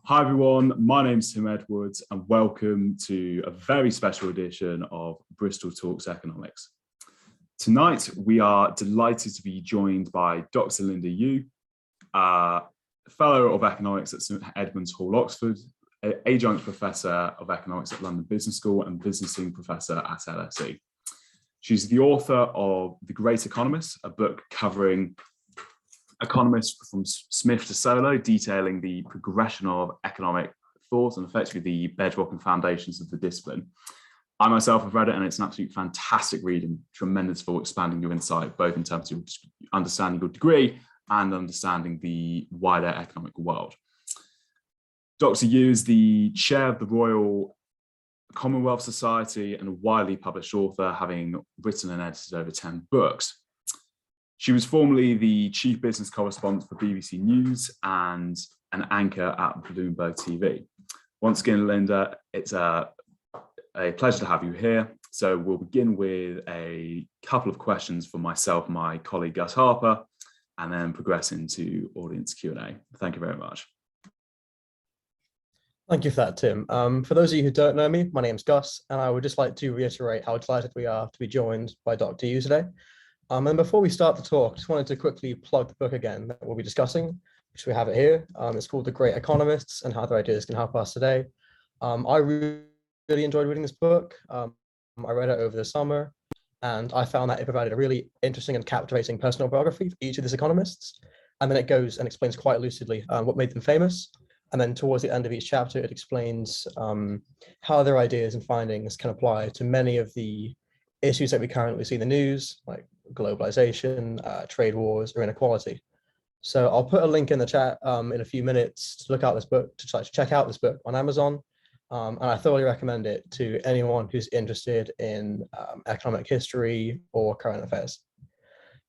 Hi everyone, my name's Tim Edwards and welcome to a very special edition of Bristol Talks Economics. Tonight we are delighted to be joined by Dr. Linda Yueh, Fellow of Economics at St Edmunds Hall, Oxford, Adjunct Professor of Economics at London Business School and Visiting Professor at LSE. She's the author of The Great Economists, a book covering economists from Smith to Solow, detailing the progression of economic thought and effectively the bedrock and foundations of the discipline. I myself have read it and it's an absolute fantastic read and tremendous for expanding your insight, both in terms of understanding your degree and understanding the wider economic world. Dr. Yueh is the chair of the Royal Commonwealth Society and a widely published author, having written and edited over 10 books. She was formerly the chief business correspondent for BBC News and an anchor at Bloomberg TV. Once again, Linda, it's a pleasure to have you here. So we'll begin with a couple of questions for myself, my colleague Gus Harper, and then progress into audience Q&A. Thank you very much. Thank you for that, Tim. For those of you who don't know me, my name's Gus, and I would just like to reiterate how delighted we are to be joined by Dr. Yueh today. And before we start the talk, just wanted to quickly plug the book again that we'll be discussing, which we have it here. It's called The Great Economists and How Their Ideas Can Help Us Today. I really enjoyed reading this book. I read it over the summer, and I found that it provided a really interesting and captivating personal biography for each of these economists. And then it goes and explains quite lucidly what made them famous. And then towards the end of each chapter, it explains how their ideas and findings can apply to many of the issues that we currently see in the news, like globalization, trade wars, or inequality. So I'll put a link in the chat in a few minutes to look out this book, to check out this book on Amazon. And I thoroughly recommend it to anyone who's interested in economic history or current affairs.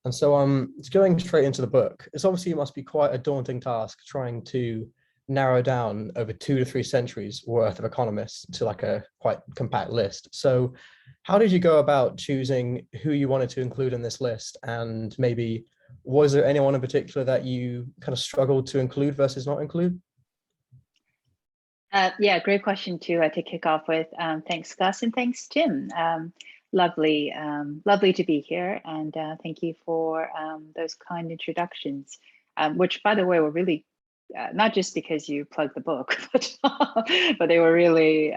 And so it's going straight into the book. It's obviously, it must be quite a daunting task trying to narrow down over 2 to 3 centuries worth of economists to like a quite compact list. So how did you go about choosing who you wanted to include in this list? And maybe was there anyone in particular that you kind of struggled to include versus not include? Yeah, great question to kick off with. Thanks, Gus, and thanks, Tim. Lovely to be here, and thank you for those kind introductions, which, by the way, were really not just because you plugged the book, but they were really,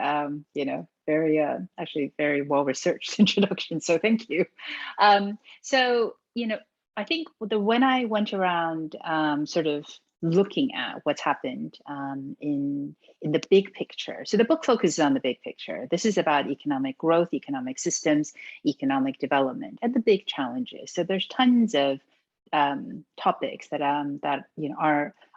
very actually very well researched introductions. So thank you. So I think when I went around sort of looking at what's happened in the big picture. So the book focuses on the big picture. This is about economic growth, economic systems, economic development, and the big challenges. So there's tons of topics that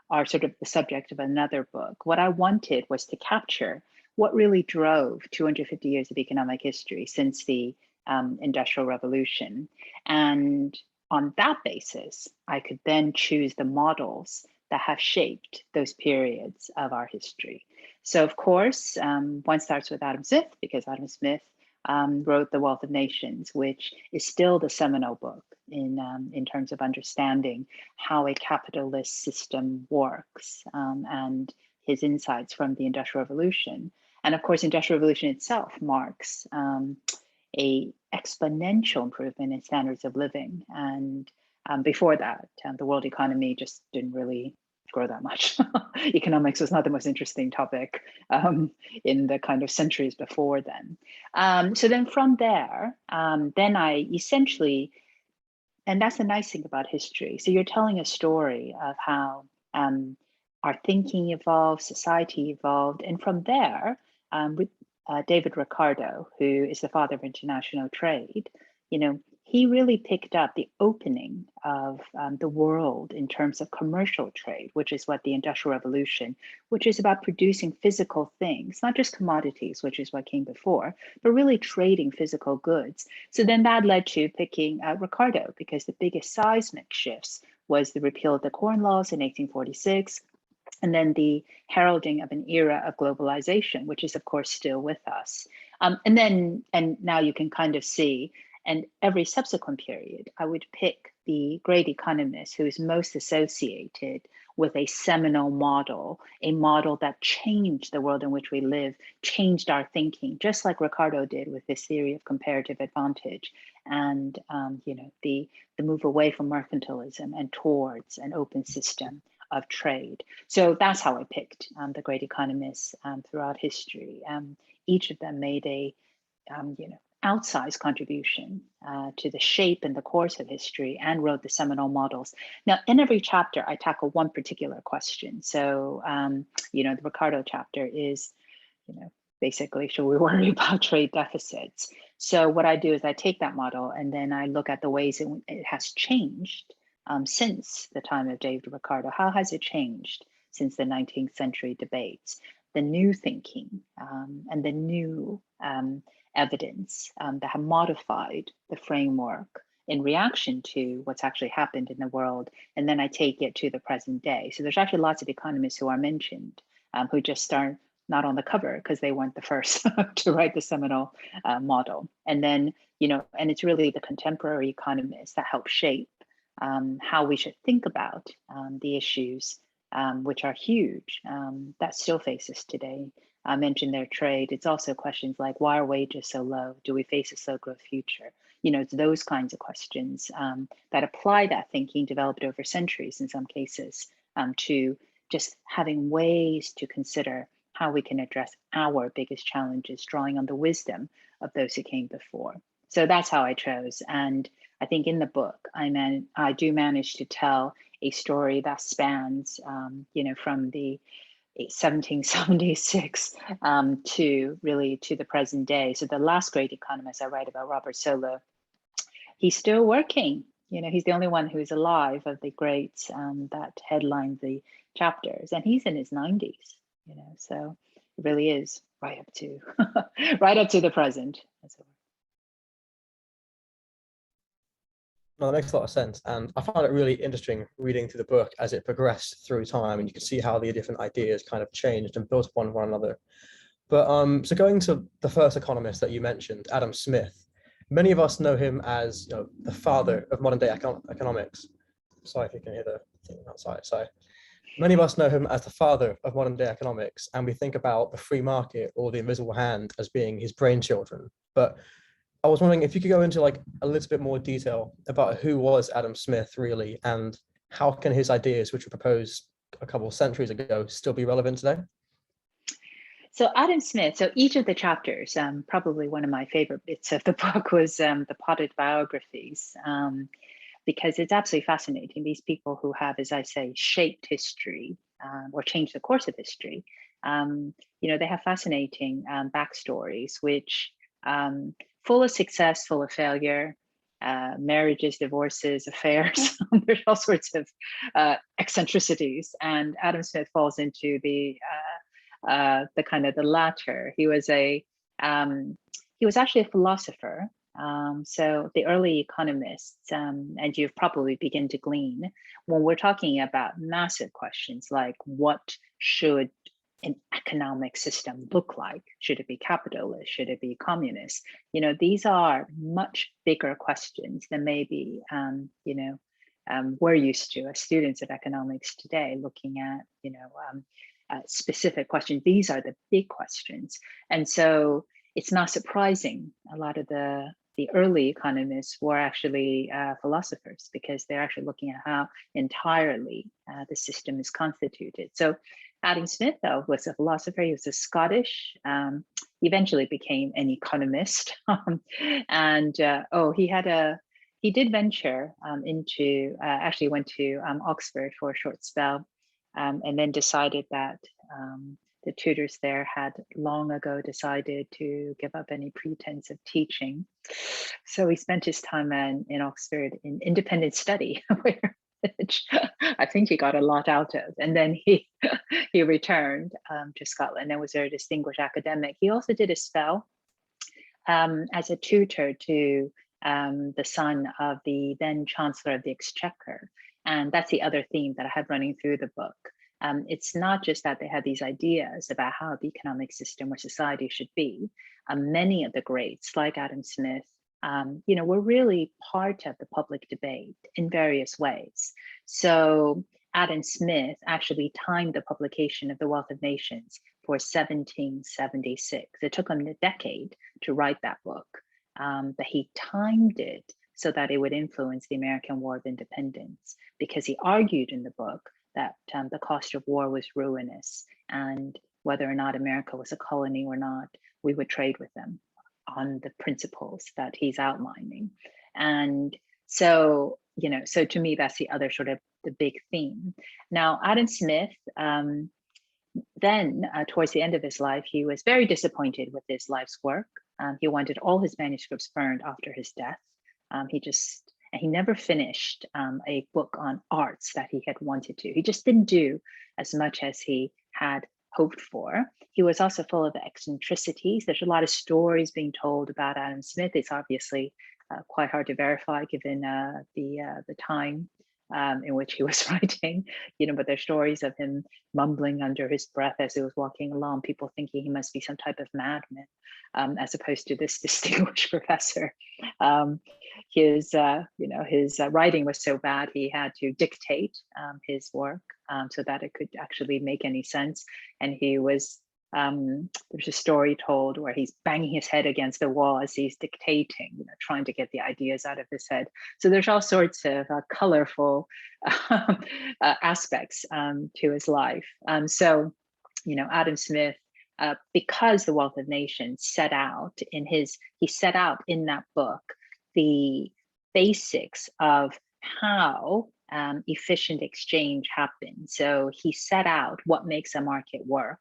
are sort of the subject of another book. What I wanted was to capture what really drove 250 years of economic history since the Industrial Revolution. And on that basis, I could then choose the models that have shaped those periods of our history. So of course, one starts with Adam Smith, because Adam Smith wrote The Wealth of Nations, which is still the seminal book in terms of understanding how a capitalist system works, and his insights from the Industrial Revolution. And of course, Industrial Revolution itself marks a exponential improvement in standards of living. And before that, the world economy just didn't really grow that much. Economics was not the most interesting topic in the kind of centuries before then. So then from there, then I essentially, and that's the nice thing about history. So you're telling a story of how our thinking evolved, society evolved. And from there, with David Ricardo, who is the father of international trade, he really picked up the opening of the world in terms of commercial trade, which is what the Industrial Revolution, which is about producing physical things, not just commodities, which is what came before, but really trading physical goods. So then that led to picking Ricardo, because the biggest seismic shifts was the repeal of the Corn Laws in 1846, and then the heralding of an era of globalization, which is of course still with us. And now you can kind of see, and every subsequent period, I would pick the great economist who is most associated with a seminal model, a model that changed the world in which we live, changed our thinking, just like Ricardo did with his theory of comparative advantage, and the move away from mercantilism and towards an open system of trade. So that's how I picked the great economists throughout history. Each of them made a outsized contribution to the shape and the course of history, and wrote the seminal models. Now, in every chapter, I tackle one particular question. So, the Ricardo chapter is, basically, should we worry about trade deficits? So what I do is I take that model and then I look at the ways it has changed since the time of David Ricardo. How has it changed since the 19th century debates? The new thinking and the new evidence that have modified the framework in reaction to what's actually happened in the world. And then I take it to the present day. So there's actually lots of economists who are mentioned who just aren't not on the cover because they weren't the first to write the seminal model. And then, and it's really the contemporary economists that help shape how we should think about the issues, which are huge, that still face us today. I mentioned their trade. It's also questions like, why are wages so low? Do we face a slow growth future? It's those kinds of questions that apply that thinking developed over centuries in some cases to just having ways to consider how we can address our biggest challenges, drawing on the wisdom of those who came before. So that's how I chose. And I think in the book, I do manage to tell a story that spans, from the 1776 to the present day. So the last great economist I write about, Robert Solow, he's still working. He's the only one who's alive of the greats that headlined the chapters, and he's in his 90s. So it really is right up to the present. No, that makes a lot of sense. And I found it really interesting reading through the book as it progressed through time, and you could see how the different ideas kind of changed and built upon one another. But so going to the first economist that you mentioned, Adam Smith, many of us know him as the father of modern day economics. Sorry if you can hear the thing outside. Sorry. Many of us know him as the father of modern day economics, and we think about the free market or the invisible hand as being his brainchildren. But I was wondering if you could go into a little bit more detail about who was Adam Smith really, and how can his ideas, which were proposed a couple of centuries ago, still be relevant today? So Adam Smith, so each of the chapters, probably one of my favorite bits of the book was the potted biographies, because it's absolutely fascinating. These people who have, as I say, shaped history or changed the course of history, they have fascinating backstories, which full of success, full of failure, marriages, divorces, affairs. There's all sorts of eccentricities, and Adam Smith falls into the kind of the latter. He was actually a philosopher. So the early economists, and you've probably begin to glean, when we're talking about massive questions like what should an economic system look like? Should it be capitalist? Should it be communist? These are much bigger questions than maybe, we're used to as students of economics today, looking at, specific questions. These are the big questions. And so it's not surprising a lot of the early economists were actually philosophers, because they're actually looking at how entirely the system is constituted. So Adam Smith, though, was a philosopher. He was a Scottish, he eventually became an economist. He did venture into, actually went to Oxford for a short spell, and then decided that the tutors there had long ago decided to give up any pretense of teaching. So he spent his time in Oxford in independent study, which I think he got a lot out of. And then he returned to Scotland and was a very distinguished academic. He also did a spell as a tutor to the son of the then Chancellor of the Exchequer. And that's the other theme that I had running through the book. It's not just that they had these ideas about how the economic system or society should be. Many of the greats, like Adam Smith, were really part of the public debate in various ways. So Adam Smith actually timed the publication of The Wealth of Nations for 1776. It took him a decade to write that book, but he timed it so that it would influence the American War of Independence, because he argued in the book that the cost of war was ruinous, and whether or not America was a colony or not, we would trade with them on the principles that he's outlining. And so, so to me, that's the other sort of the big theme. Now, Adam Smith, then towards the end of his life, he was very disappointed with his life's work. He wanted all his manuscripts burned after his death. He never finished a book on arts that he had wanted to. He just didn't do as much as he had hoped for. He was also full of eccentricities. There's a lot of stories being told about Adam Smith. It's obviously quite hard to verify given the time in which he was writing, but there's stories of him mumbling under his breath as he was walking along, people thinking he must be some type of madman, as opposed to this distinguished professor. His writing was so bad, he had to dictate his work so that it could actually make any sense. And he was, there's a story told where he's banging his head against the wall as he's dictating, trying to get the ideas out of his head. So there's all sorts of colorful aspects to his life. So, Adam Smith, because The Wealth of Nations set out in that book the basics of how efficient exchange happens. So he set out what makes a market work.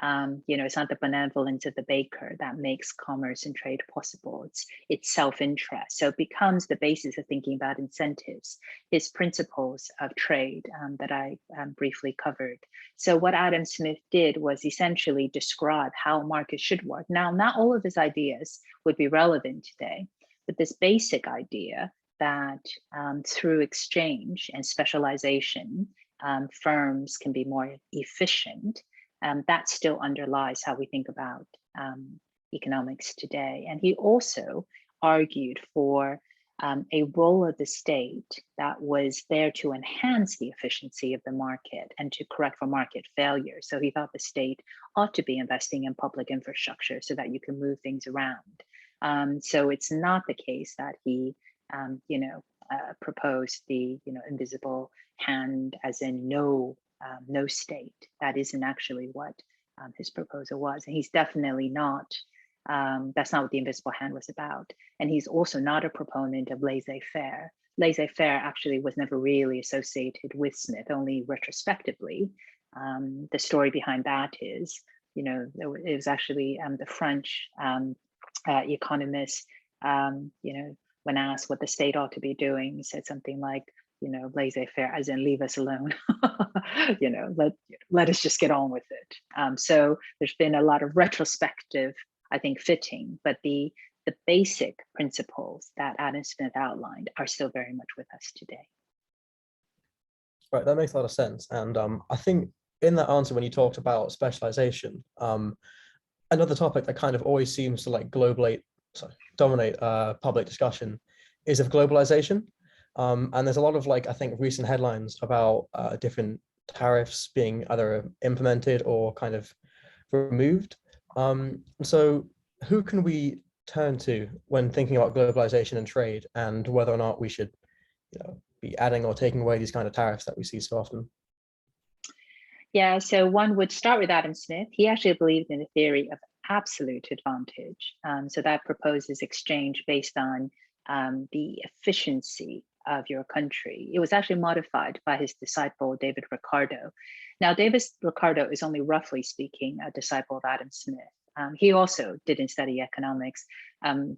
It's not the benevolence of the baker that makes commerce and trade possible. It's self-interest. So it becomes the basis of thinking about incentives, his principles of trade that I briefly covered. So what Adam Smith did was essentially describe how markets should work. Now, not all of his ideas would be relevant today, but this basic idea that through exchange and specialization, firms can be more efficient, that still underlies how we think about economics today. And he also argued for a role of the state that was there to enhance the efficiency of the market and to correct for market failure. So he thought the state ought to be investing in public infrastructure so that you can move things around. So it's not the case that he, proposed the, invisible hand, as in no state. That isn't actually what his proposal was. And he's definitely not, that's not what the invisible hand was about. And he's also not a proponent of laissez-faire. Laissez-faire actually was never really associated with Smith, only retrospectively. The story behind that is, it was actually the French economists, when asked what the state ought to be doing, said something like, laissez-faire, as in leave us alone, let us just get on with it. So there's been a lot of retrospective, I think, fitting, but the basic principles that Adam Smith outlined are still very much with us today. Right, that makes a lot of sense. And I think in that answer, when you talked about specialization, another topic that kind of always seems to dominate public discussion is of globalization. And there's a lot of I think recent headlines about different tariffs being either implemented or kind of removed. So who can we turn to when thinking about globalization and trade, and whether or not we should be adding or taking away these kind of tariffs that we see so often? Yeah, so one would start with Adam Smith. He actually believed in the theory of absolute advantage. So that proposes exchange based on the efficiency of your country. It was actually modified by his disciple, David Ricardo. Now, David Ricardo is only roughly speaking a disciple of Adam Smith. He also didn't study economics.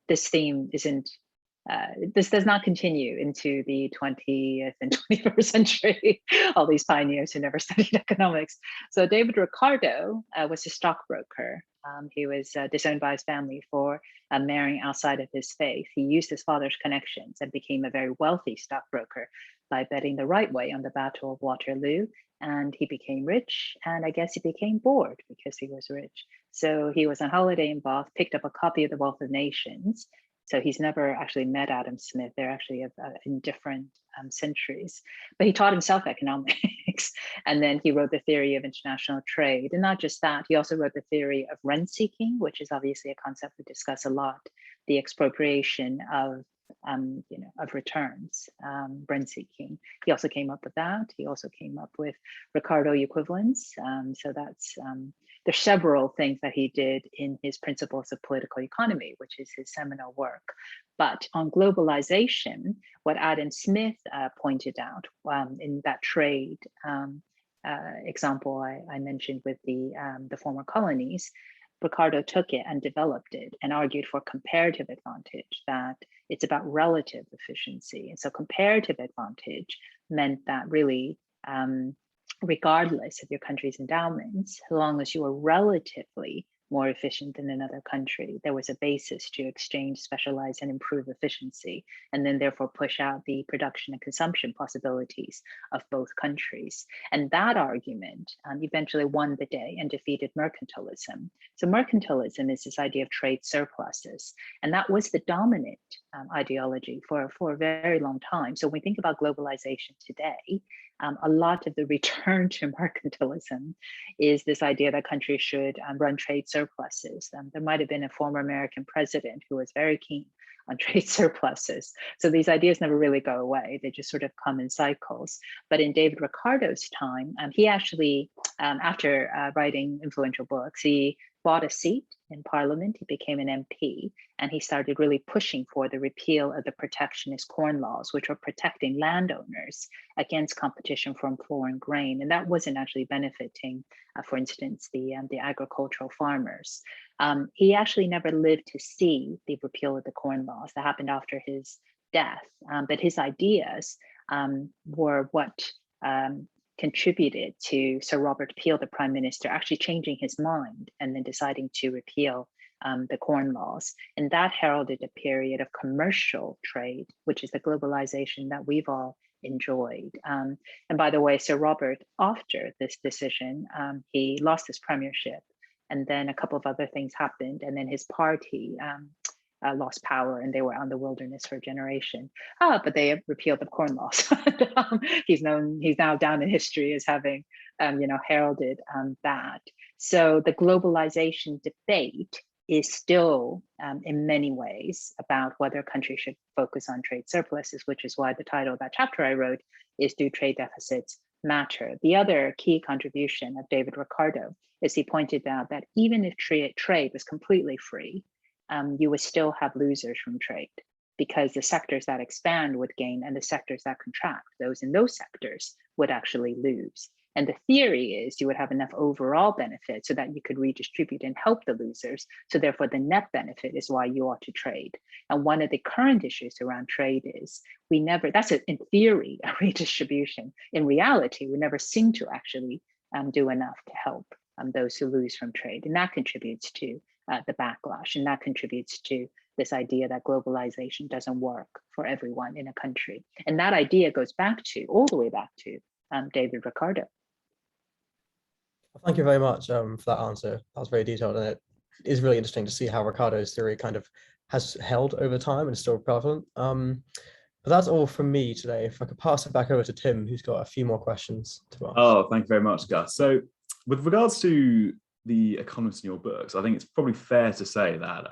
This theme isn't, this does not continue into the 20th and 21st century, all these pioneers who never studied economics. So David Ricardo was a stockbroker. He was disowned by his family for marrying outside of his faith. He used his father's connections and became a very wealthy stockbroker by betting the right way on the Battle of Waterloo. And he became rich, and I guess he became bored because he was rich. So he was on holiday in Bath, picked up a copy of The Wealth of Nations, So he's never actually met Adam Smith. They're actually in different centuries. But he taught himself economics. And then he wrote the theory of international trade. And not just that, he also wrote the theory of rent seeking, which is obviously a concept we discuss a lot, the expropriation of of returns, rent seeking. He also came up with that. He also came up with Ricardo equivalence. So that's there's several things that he did in his Principles of Political Economy, which is his seminal work. But on globalization, what Adam Smith pointed out in that trade example I mentioned with the former colonies, Ricardo took it and developed it and argued for comparative advantage, that it's about relative efficiency. And so comparative advantage meant that really, regardless of your country's endowments, as long as you were relatively more efficient than another country, there was a basis to exchange, specialize, and improve efficiency, and then therefore push out the production and consumption possibilities of both countries. And that argument eventually won the day and defeated mercantilism. So mercantilism is this idea of trade surpluses, and that was the dominant ideology for a very long time. So when we think about globalization today, a lot of the return to mercantilism is this idea that countries should run trade surpluses. There might have been a former American president who was very keen on trade surpluses. So these ideas never really go away. They just sort of come in cycles. But in David Ricardo's time, he actually, after writing influential books, he bought a seat in Parliament. He became an MP, and he started really pushing for the repeal of the protectionist corn laws, which were protecting landowners against competition from foreign grain. And that wasn't actually benefiting, for instance, the agricultural farmers. He actually never lived to see the repeal of the corn laws. That happened after his death. But his ideas were what contributed to Sir Robert Peel, the Prime Minister, actually changing his mind and then deciding to repeal the corn laws. And that heralded a period of commercial trade, which is the globalization that we've all enjoyed. And by the way, Sir Robert, after this decision, he lost his premiership, and then a couple of other things happened, and then his party lost power, and they were on the wilderness for a generation. But they repealed the corn laws. He's now down in history as having, heralded that. So the globalization debate is still, in many ways, about whether countries should focus on trade surpluses, which is why the title of that chapter I wrote is "Do Trade Deficits Matter?" The other key contribution of David Ricardo is he pointed out that even if trade was completely free, you would still have losers from trade, because the sectors that expand would gain and the sectors that contract, those in those sectors would actually lose. And the theory is you would have enough overall benefit so that you could redistribute and help the losers. So therefore the net benefit is why you ought to trade. And one of the current issues around trade is that's in theory a redistribution. In reality, we never seem to actually do enough to help those who lose from trade. And that contributes to the backlash, and that contributes to this idea that globalization doesn't work for everyone in a country. And that idea goes all the way back to David Ricardo. Thank you very much for that answer. That was very detailed, and it is really interesting to see how Ricardo's theory kind of has held over time and is still prevalent. But that's all from me today. If I could pass it back over to Tim, who's got a few more questions to ask. Oh, thank you very much, Gus. So with regards to the economists in your books, I think it's probably fair to say that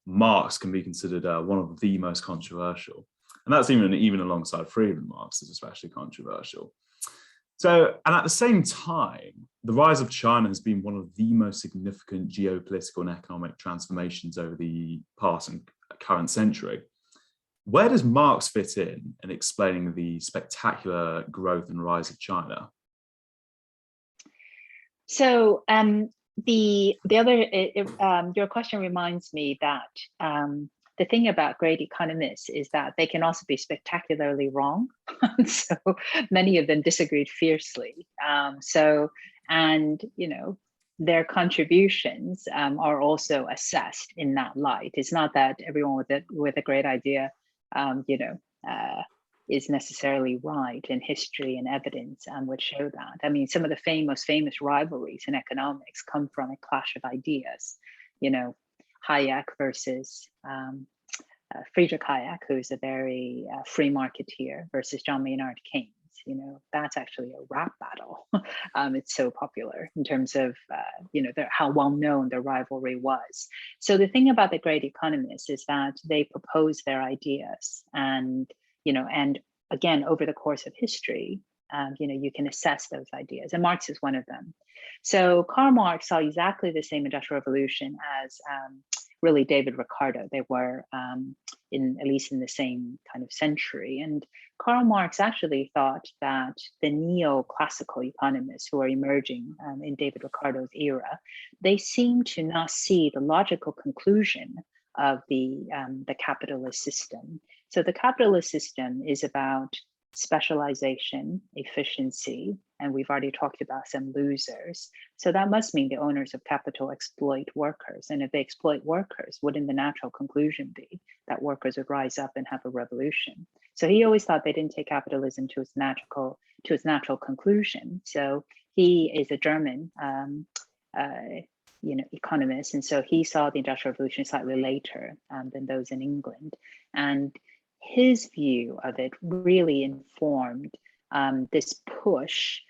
Marx can be considered one of the most controversial. And that's even alongside Friedman. Marx is especially controversial. So, and at the same time, the rise of China has been one of the most significant geopolitical and economic transformations over the past and current century. Where does Marx fit in explaining the spectacular growth and rise of China? So the other, your question reminds me that the thing about great economists is that they can also be spectacularly wrong. So many of them disagreed fiercely. Their contributions are also assessed in that light. It's not that everyone with a great idea, is necessarily right, and history and evidence would show that. I mean, some of the most famous rivalries in economics come from a clash of ideas, Hayek versus Friedrich Hayek, who's a very free marketeer, versus John Maynard Keynes. That's actually a rap battle. It's so popular in terms of how well known the rivalry was. So the thing about the Great Economists is that they propose their ideas, and again, over the course of history, you can assess those ideas, and Marx is one of them. So Karl Marx saw exactly the same Industrial Revolution as really David Ricardo. They were at least in the same kind of century. And Karl Marx actually thought that the neoclassical economists who are emerging in David Ricardo's era, they seem to not see the logical conclusion of the capitalist system. So the capitalist system is about specialization, efficiency, and we've already talked about some losers. So that must mean the owners of capital exploit workers. And if they exploit workers, wouldn't the natural conclusion be that workers would rise up and have a revolution? So he always thought they didn't take capitalism to its natural conclusion. So he is a German economist, and so he saw the Industrial Revolution slightly later than those in England. And his view of it really informed this push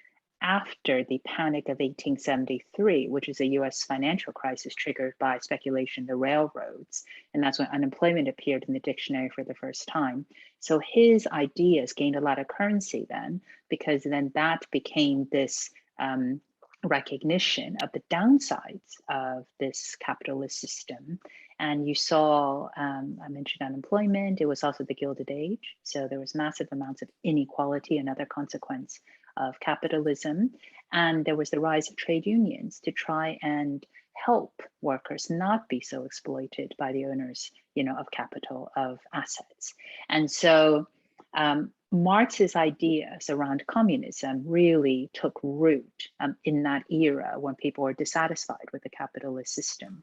after the panic of 1873, which is a US financial crisis triggered by speculation in the railroads. And that's when unemployment appeared in the dictionary for the first time. So his ideas gained a lot of currency then, because then that became this recognition of the downsides of this capitalist system. And you saw, I mentioned unemployment, it was also the Gilded Age. So there was massive amounts of inequality, another consequence of capitalism. And there was the rise of trade unions to try and help workers not be so exploited by the owners, of capital, of assets. And so Marx's ideas around communism really took root in that era when people were dissatisfied with the capitalist system.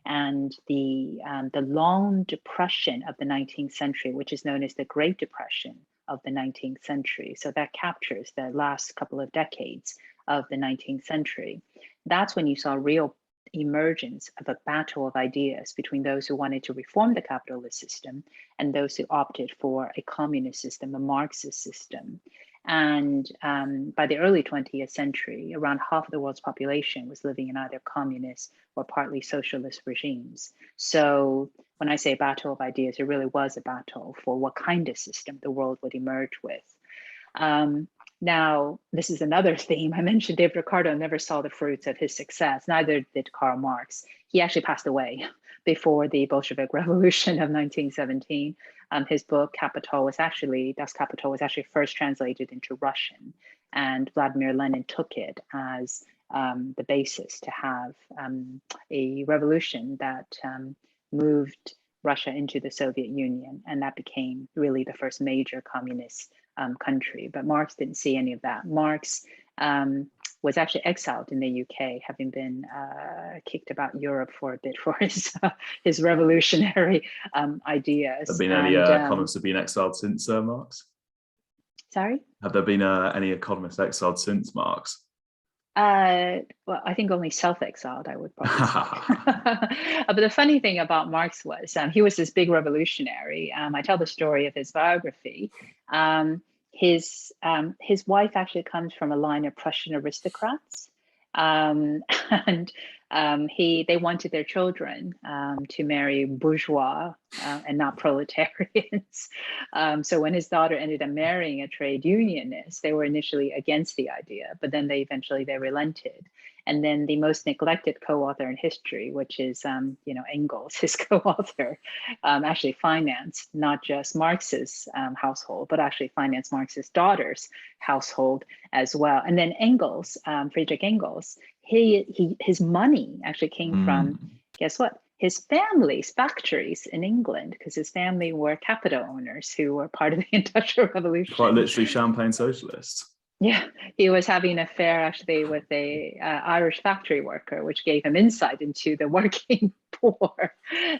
And the long depression of the 19th century, which is known as the Great Depression of the 19th century, so that captures the last couple of decades of the 19th century, that's when you saw real emergence of a battle of ideas between those who wanted to reform the capitalist system and those who opted for a communist system, a Marxist system. And by the early 20th century, around half of the world's population was living in either communist or partly socialist regimes. So when I say battle of ideas, it really was a battle for what kind of system the world would emerge with. Now, this is another theme. I mentioned David Ricardo never saw the fruits of his success. Neither did Karl Marx. He actually passed away before the Bolshevik Revolution of 1917. His book, Das Kapital, was actually first translated into Russian. And Vladimir Lenin took it as the basis to have a revolution that moved Russia into the Soviet Union. And that became really the first major communist country. But Marx didn't see any of that. Marx was actually exiled in the UK, having been kicked about Europe for a bit for his revolutionary ideas. Have there been any economists have been exiled since Marx? Sorry? Have there been any economists exiled since Marx? Well, I think only self-exiled, I would probably say. But the funny thing about Marx was he was this big revolutionary. I tell the story of his biography. His wife actually comes from a line of Prussian aristocrats, and they wanted their children to marry bourgeois and not proletarians. So when his daughter ended up marrying a trade unionist, they were initially against the idea, but then they relented. And then the most neglected co-author in history, which is Engels, his co-author, actually financed not just Marx's household, but actually financed Marx's daughter's household as well. And then Engels, Friedrich Engels, his money actually came from, guess what? His family's factories in England, because his family were capital owners who were part of the Industrial Revolution. Quite literally champagne socialists. Yeah, he was having an affair actually with a Irish factory worker, which gave him insight into the working poor.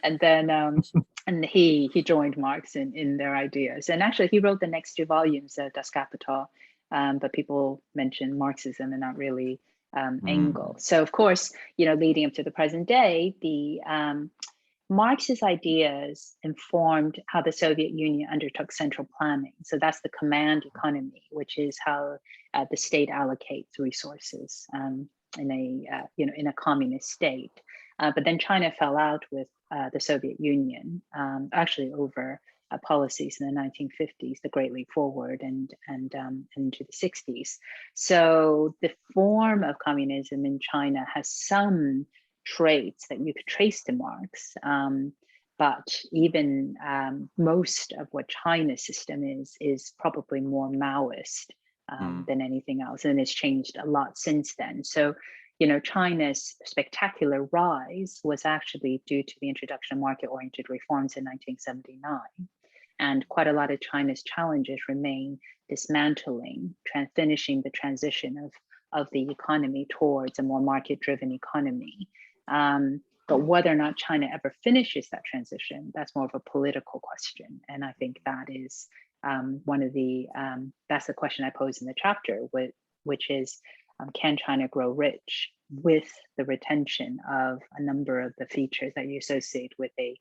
And then and he joined Marx in their ideas. And actually, he wrote the next two volumes of Das Kapital, but people mention Marxism and not really Engels. So of course, leading up to the present day, the Marx's ideas informed how the Soviet Union undertook central planning. So that's the command economy, which is how the state allocates resources in a communist state. But then China fell out with the Soviet Union, actually over policies in the 1950s, the Great Leap Forward, and into the 60s. So the form of communism in China has some traits that you could trace to Marx, but even most of what China's system is probably more Maoist than anything else, and it's changed a lot since then. So, China's spectacular rise was actually due to the introduction of market-oriented reforms in 1979. And quite a lot of China's challenges remain dismantling, finishing the transition of the economy towards a more market-driven economy. But whether or not China ever finishes that transition, that's more of a political question. And I think that is that's the question I pose in the chapter, which is, can China grow rich with the retention of a number of the features that you associate with a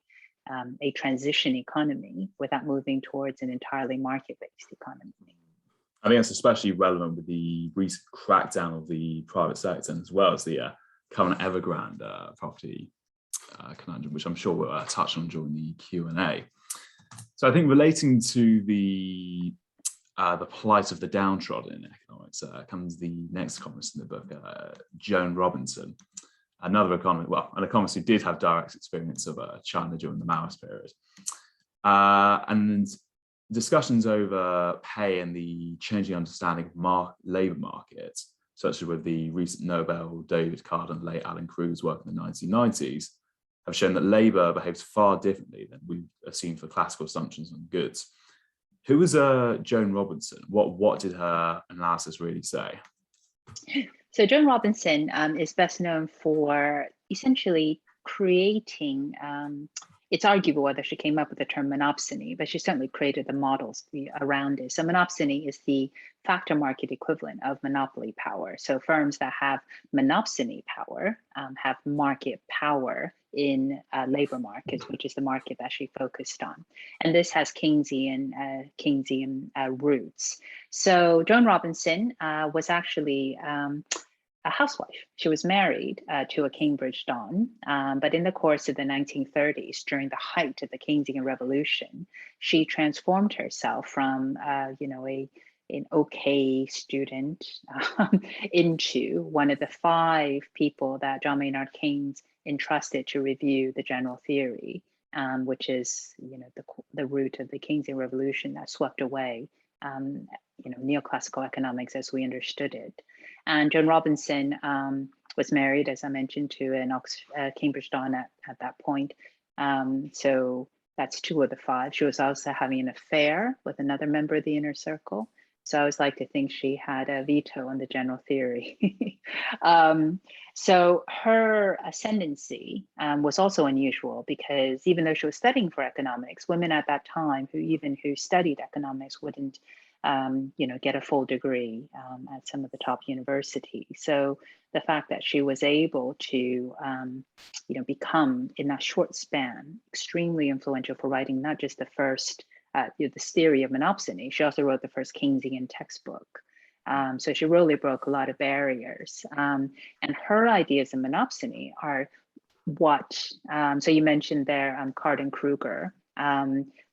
transition economy without moving towards an entirely market-based economy? I think that's especially relevant with the recent crackdown of the private sector, as well as the current Evergrande property conundrum, which I'm sure we'll touch on during the Q&A. So I think relating to the plight of the downtrodden in economics comes the next economist in the book, Joan Robinson, another economist, an economist who did have direct experience of China during the Maoist period. And discussions over pay and the changing understanding of labour markets, such as with the recent Nobel David Karl and late Alan Cruz work in the 1990s, have shown that labour behaves far differently than we assume for classical assumptions on goods. Who was Joan Robinson? What did her analysis really say? So Joan Robinson is best known for essentially creating, it's arguable whether she came up with the term monopsony, but she certainly created the models around it. So monopsony is the factor market equivalent of monopoly power. So firms that have monopsony power have market power in labor markets, which is the market that she focused on. And this has Keynesian roots. So Joan Robinson was actually a housewife. She was married to a Cambridge don, but in the course of the 1930s, during the height of the Keynesian revolution, she transformed herself from, an okay student into one of the 5 people that John Maynard Keynes entrusted to review the general theory, which is, the root of the Keynesian revolution that swept away, neoclassical economics as we understood it. And Joan Robinson was married, as I mentioned, to an Cambridge don at that point. So that's 2 of the 5. She was also having an affair with another member of the inner circle. So I always like to think she had a veto on the general theory. So her ascendancy was also unusual, because even though she was studying for economics, women at that time who studied economics wouldn't get a full degree at some of the top universities. So the fact that she was able to, become in that short span extremely influential for writing not just the first, this theory of monopsony, she also wrote the first Keynesian textbook. So she really broke a lot of barriers. And her ideas of monopsony are so you mentioned there, Card and Kruger,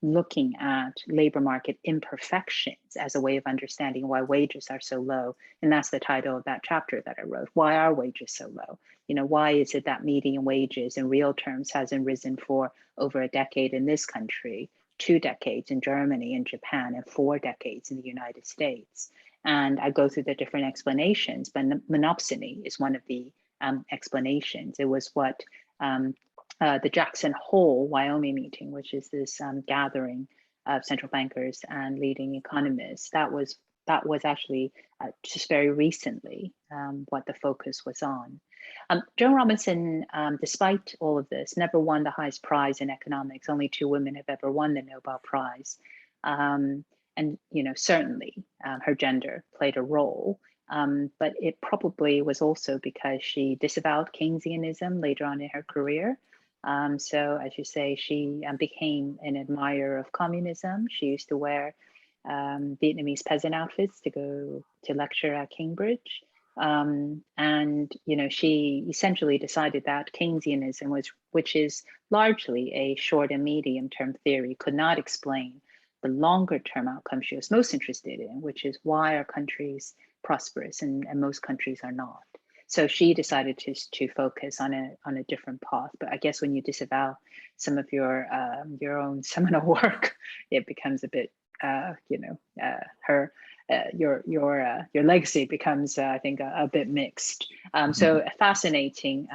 looking at labor market imperfections as a way of understanding why wages are so low. And that's the title of that chapter that I wrote. Why are wages so low? Why is it that median wages in real terms hasn't risen for over a decade in this country, 2 decades in Germany and Japan, and 4 decades in the United States? And I go through the different explanations, but monopsony is one of the explanations. It was what the Jackson Hole, Wyoming meeting, which is this gathering of central bankers and leading economists, that was actually just very recently what the focus was on. Joan Robinson, despite all of this, never won the highest prize in economics. Only 2 women have ever won the Nobel Prize. And certainly her gender played a role, but it probably was also because she disavowed Keynesianism later on in her career. So as you say, she became an admirer of communism. She used to wear Vietnamese peasant outfits to go to lecture at Cambridge. And she essentially decided that Keynesianism which is largely a short and medium term theory, could not explain the longer term outcome she was most interested in, which is why are countries prosperous and most countries are not. So she decided to focus on a different path. But I guess when you disavow some of your own seminal work, it becomes a bit your legacy becomes I think a bit mixed. So a fascinating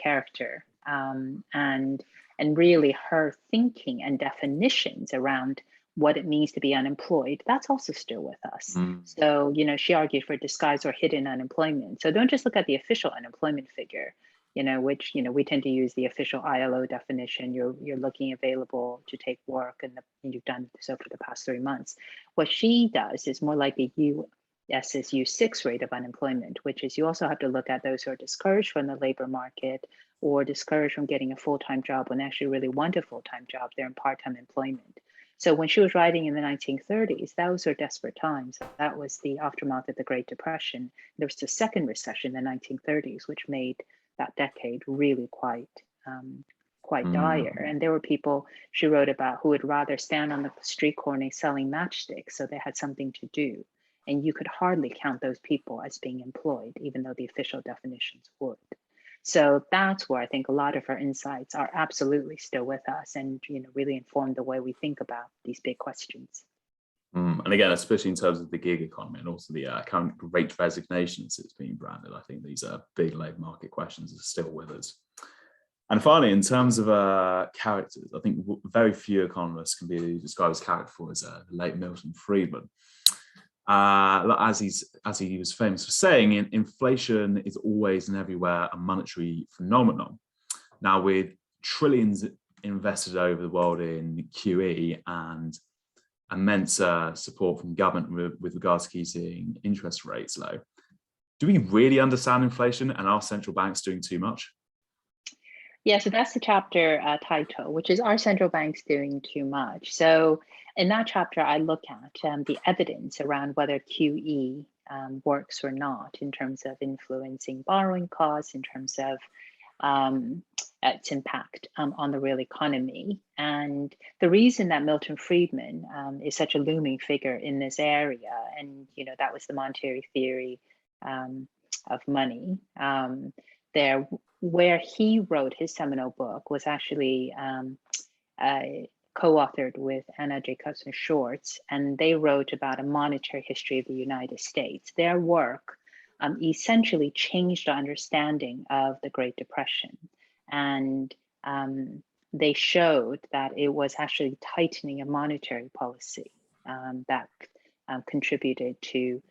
character, and really her thinking and definitions around what it means to be unemployed, that's also still with us. So, she argued for disguised or hidden unemployment. So don't just look at the official unemployment figure, which, we tend to use the official ILO definition. You're looking available to take work and you've done so for the past 3 months. What she does is more like the US's U6 rate of unemployment, which is you also have to look at those who are discouraged from the labor market or discouraged from getting a full-time job when they actually really want a full-time job. They're in part-time employment. So when she was writing in the 1930s, those were desperate times. That was the aftermath of the Great Depression. There was the second recession in the 1930s, which made that decade really quite dire. And there were people she wrote about who would rather stand on the street corner selling matchsticks so they had something to do. And you could hardly count those people as being employed, even though the official definitions would. So that's where I think a lot of her insights are absolutely still with us and really inform the way we think about these big questions. And again, especially in terms of the gig economy and also the current Great Resignation as it's being branded, I think these big labour market questions are still with us. And finally, in terms of characters, I think very few economists can be described as characterful as the late Milton Friedman. As he was famous for saying, inflation is always and everywhere a monetary phenomenon. Now, with trillions invested over the world in QE and immense support from government with regards to keeping interest rates low, do we really understand inflation, and are central banks doing too much? Yeah, so that's the chapter title, which is Are Central Banks Doing Too Much? So in that chapter, I look at the evidence around whether QE works or not in terms of influencing borrowing costs, in terms of its impact on the real economy. And the reason that Milton Friedman is such a looming figure in this area, and that was the monetary theory of money, where he wrote his seminal book was actually co-authored with Anna Jacobson Schwartz, and they wrote about a monetary history of the United States. Their work essentially changed our understanding of the Great Depression, and they showed that it was actually tightening of monetary policy that contributed to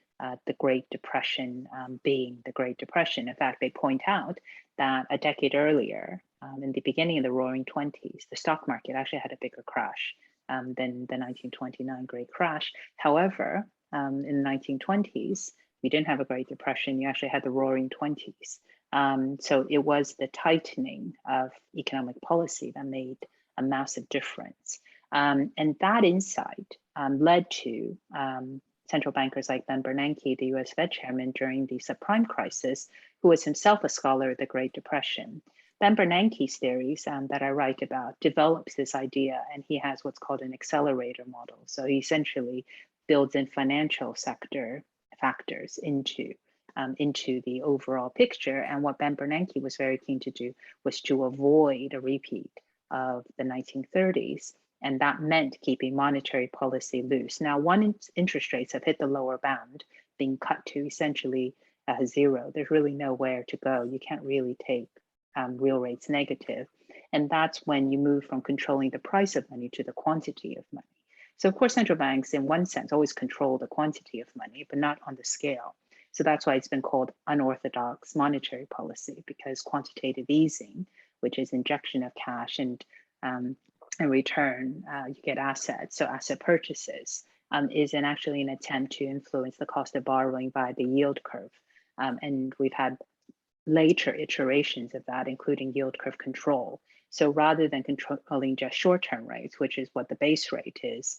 the Great Depression being the Great Depression. In fact, they point out that a decade earlier, in the beginning of the Roaring 20s, the stock market actually had a bigger crash than the 1929 Great Crash. However, in the 1920s, we didn't have a Great Depression. You actually had the Roaring 20s. So it was the tightening of economic policy that made a massive difference. And that insight led to central bankers like Ben Bernanke, the US Fed chairman during the subprime crisis, who was himself a scholar of the Great Depression. Ben Bernanke's theories that I write about develops this idea, and he has what's called an accelerator model. So he essentially builds in financial sector factors into the overall picture. And what Ben Bernanke was very keen to do was to avoid a repeat of the 1930s. And that meant keeping monetary policy loose. Now, once interest rates have hit the lower bound, being cut to essentially zero, there's really nowhere to go. You can't really take real rates negative. And that's when you move from controlling the price of money to the quantity of money. So of course, central banks in one sense always control the quantity of money, but not on the scale. So that's why it's been called unorthodox monetary policy, because quantitative easing, which is injection of cash and in return, you get assets. So asset purchases is actually an attempt to influence the cost of borrowing by the yield curve. And we've had later iterations of that, including yield curve control. So rather than controlling just short-term rates, which is what the base rate is,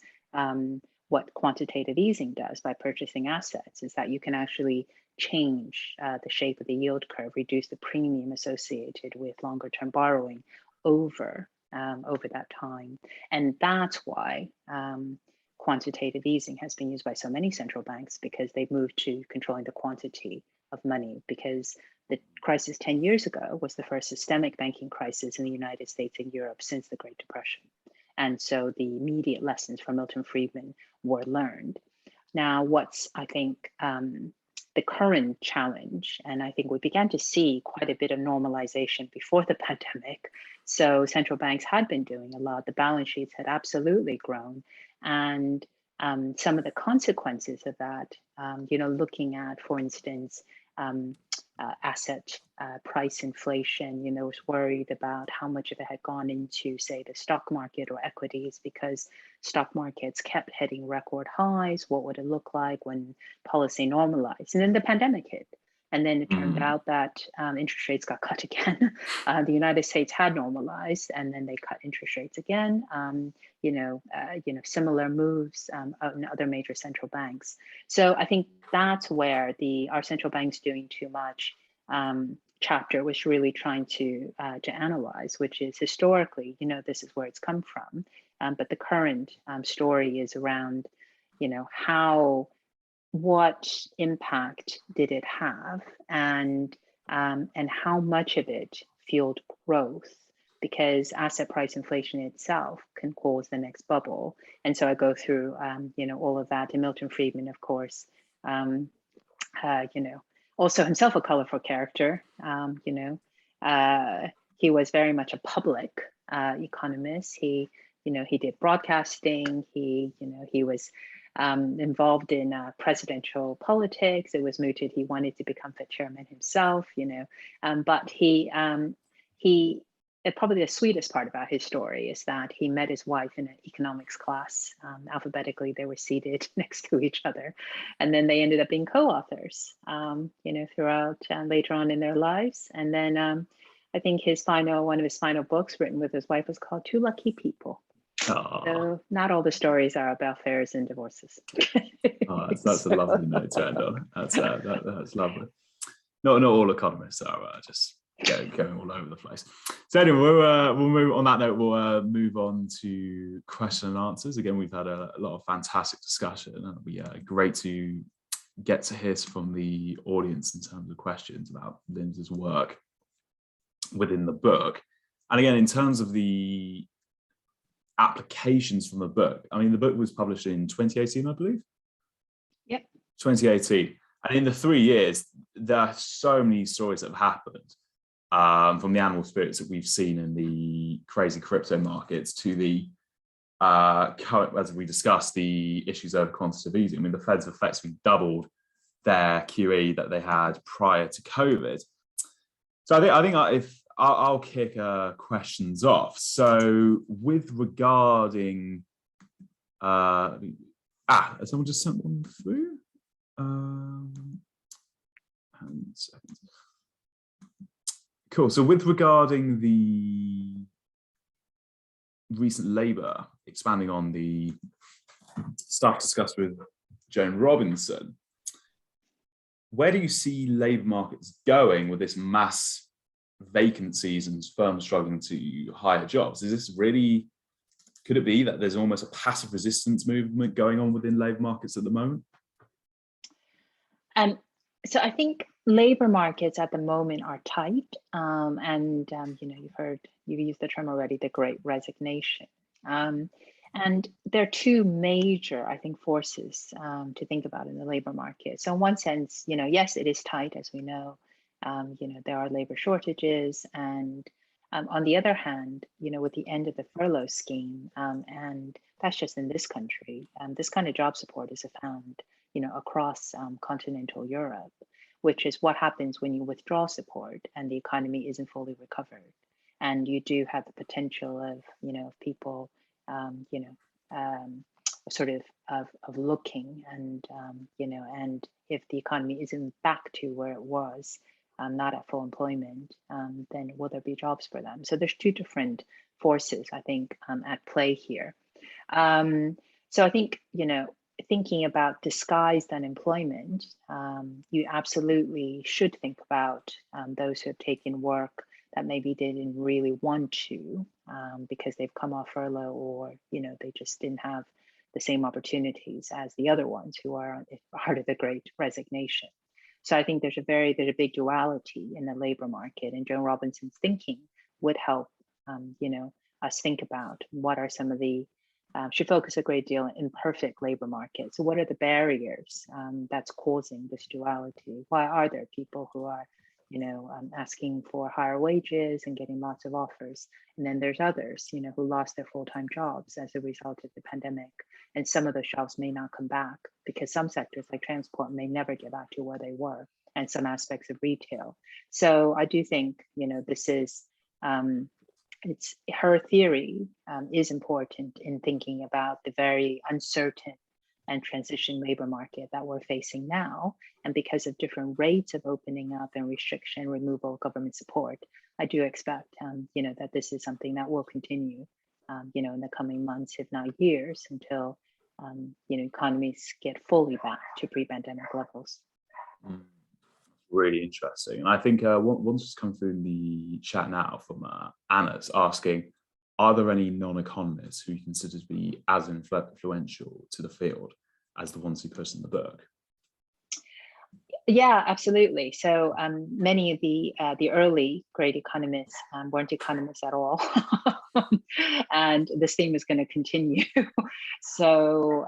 what quantitative easing does by purchasing assets is that you can actually change the shape of the yield curve, reduce the premium associated with longer-term borrowing over that time. And that's why quantitative easing has been used by so many central banks, because they've moved to controlling the quantity of money, because the crisis 10 years ago was the first systemic banking crisis in the United States and Europe since the Great Depression. And so the immediate lessons from Milton Friedman were learned. Now, what's, I think, the current challenge, and I think we began to see quite a bit of normalization before the pandemic. So central banks had been doing a lot. The balance sheets had absolutely grown. And some of the consequences of that, looking at, for instance, asset price inflation, was worried about how much of it had gone into, say, the stock market or equities, because stock markets kept hitting record highs. What would it look like when policy normalized? And then the pandemic hit. And then it turned out that interest rates got cut again. The United States had normalized, and then they cut interest rates again. Similar moves in other major central banks. So I think that's where our central banks doing too much chapter was really trying to analyze, which is historically, this is where it's come from. But the current story is around, what impact did it have, and how much of it fueled growth, because asset price inflation itself can cause the next bubble. And so I go through, all of that. And Milton Friedman, of course, also himself a colorful character. He was very much a public economist. He did broadcasting. He was involved in presidential politics. It was mooted he wanted to become Fed chairman himself, but he probably the sweetest part about his story is that he met his wife in an economics class. Alphabetically, they were seated next to each other, and then they ended up being co-authors, throughout later on in their lives. And then I think one of his final books written with his wife was called Two Lucky People. Aww. So not all the stories are about affairs and divorces. That's a lovely note to end on. That's lovely. Not all economists are just going all over the place. So anyway, we'll move on that note. We'll move on to question and answers. Again, we've had a lot of fantastic discussion, and it'll be great to get to hear from the audience in terms of questions about Linda's work within the book. And again, in terms of the applications from the book, I mean, the book was published in 2018, I believe. Yep. 2018. And in the 3 years, there are so many stories that have happened, from the animal spirits that we've seen in the crazy crypto markets to the current, as we discussed, the issues over quantitative easing. I mean, the Fed's effectively doubled their QE that they had prior to COVID. So I think if I'll kick questions off. So with regarding, someone just sent one through. Cool. So with regarding the recent Labour, expanding on the stuff discussed with Joan Robinson, where do you see labour markets going with this mass vacancies and firms struggling to hire jobs? Could it be that there's almost a passive resistance movement going on within labour markets at the moment? So I think labor markets at the moment are tight, you've used the term already, the Great Resignation. And there are two major, I think, forces to think about in the labor market. So in one sense, yes, it is tight, as we know. There are labor shortages, and on the other hand, with the end of the furlough scheme, and that's just in this country, this kind of job support is found, across continental Europe, which is what happens when you withdraw support and the economy isn't fully recovered. And you do have the potential of, people, sort of looking and, and if the economy isn't back to where it was, not at full employment, then will there be jobs for them? So there's two different forces, I think, at play here. So I think, thinking about disguised unemployment, you absolutely should think about those who have taken work that maybe they didn't really want to because they've come off furlough, or they just didn't have the same opportunities as the other ones who are part of the Great Resignation. So I think there's a big duality in the labor market, and Joan Robinson's thinking would help us think about what are some of the she focused a great deal on imperfect labor market. So what are the barriers that's causing this duality? Why are there people who are asking for higher wages and getting lots of offers? And then there's others, who lost their full-time jobs as a result of the pandemic. And some of those jobs may not come back because some sectors like transport may never get back to where they were, and some aspects of retail. So I do think, this is, it's her theory is important in thinking about the very uncertain and transition labor market that we're facing now. And because of different rates of opening up and restriction, removal of government support, I do expect, that this is something that will continue, in the coming months, if not years, until, economies get fully back to pre-pandemic levels. Really interesting. And I think one's just come through in the chat now from Anna's asking, are there any non-economists who you consider to be as influential to the field as the ones who put in the book? Yeah, absolutely. So many of the early great economists weren't economists at all. And this theme is going to continue. So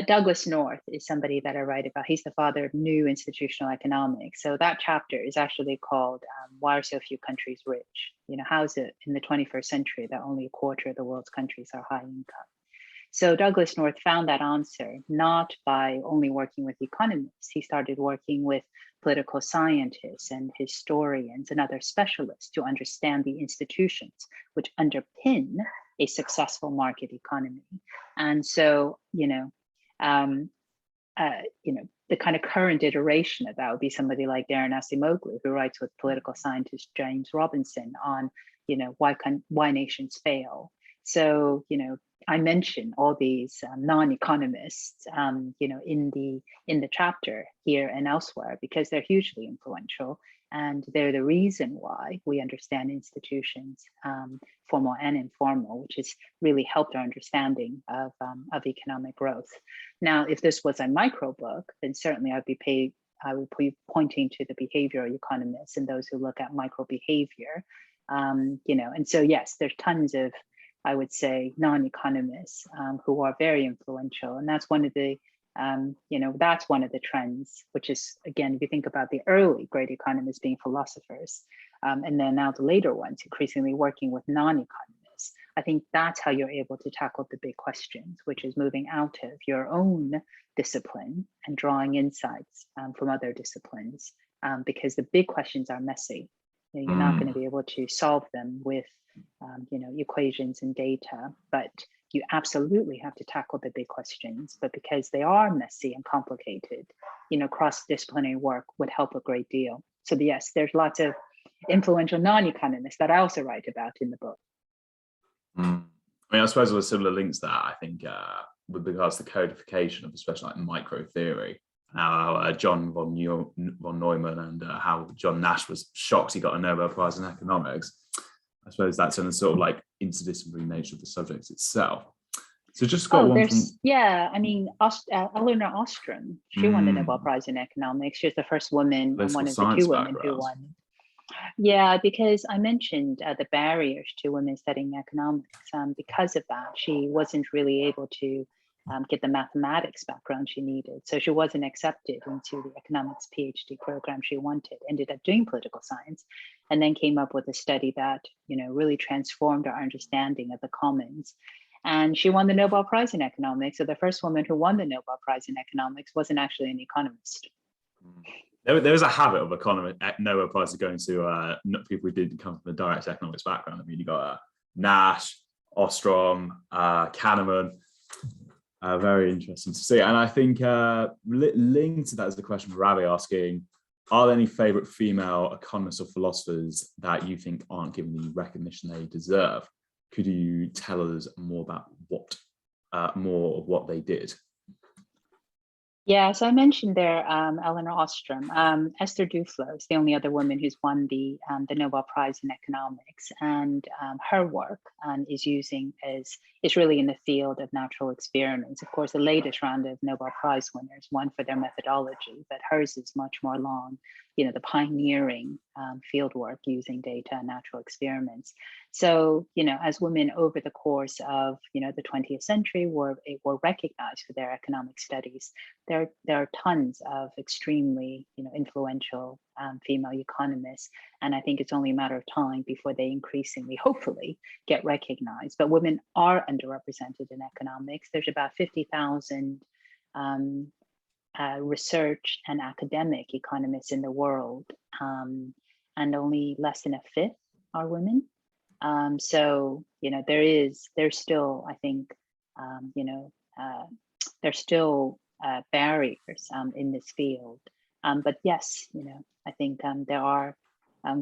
Douglas North is somebody that I write about. He's the father of new institutional economics. So that chapter is actually called Why Are So Few Countries Rich? How is it in the 21st century that only a quarter of the world's countries are high income? So Douglas North found that answer not by only working with economists. He started working with political scientists and historians and other specialists to understand the institutions which underpin a successful market economy. And so, the kind of current iteration of that would be somebody like Darren Acemoglu, who writes with political scientist James Robinson on, why nations fail. So, I mention all these non-economists, in the chapter here and elsewhere, because they're hugely influential, and they're the reason why we understand institutions, formal and informal, which has really helped our understanding of economic growth. Now, if this was a micro book, then certainly I would be pointing to the behavioral economists and those who look at micro behavior, and so yes, there's tons of, I would say, non-economists who are very influential, and that's one of the that's one of the trends, which is, again, if you think about the early great economists being philosophers, and then now the later ones increasingly working with non-economists, I think that's how you're able to tackle the big questions, which is moving out of your own discipline and drawing insights from other disciplines, because the big questions are messy. You're not going to be able to solve them with equations and data, but you absolutely have to tackle the big questions. But because they are messy and complicated, cross-disciplinary work would help a great deal. So yes, there's lots of influential non-economists that I also write about in the book. I suppose there are similar links there, I think, with regards to codification of especially like micro theory. How John von Neumann and how John Nash was shocked he got a Nobel Prize in economics. I suppose that's in the sort of like interdisciplinary nature of the subject itself. So just got one from... Yeah, I mean, Elinor Ostrom, she won the Nobel Prize in economics. She was the first woman and one of the two women who won. Yeah, because I mentioned the barriers to women studying economics. Because of that, she wasn't really able to get the mathematics background she needed. So she wasn't accepted into the economics PhD program she wanted, ended up doing political science, and then came up with a study that, really transformed our understanding of the commons. And she won the Nobel Prize in economics. So the first woman who won the Nobel Prize in economics wasn't actually an economist. There's a habit of Nobel Prizes going to people who didn't come from a direct economics background. I mean, you got Nash, Ostrom, Kahneman. Very interesting to see. And I think linked to that is the question from Ravi asking, are there any favorite female economists or philosophers that you think aren't given the recognition they deserve? Could you tell us more about more of what they did? Yeah, so I mentioned there Eleanor Ostrom. Esther Duflo is the only other woman who's won the Nobel Prize in Economics, and her work is really in the field of natural experiments. Of course, the latest round of Nobel Prize winners won for their methodology, but hers is much more along, the pioneering field work using data and natural experiments. So, as women over the course of the 20th century were recognized for their economic studies, there are tons of extremely influential female economists, and I think it's only a matter of time before they increasingly, hopefully, get recognized. But women are underrepresented in economics. There's about 50,000 research and academic economists in the world, and only less than a fifth are women. So there's still, I think, there's still barriers in this field. But yes, I think there are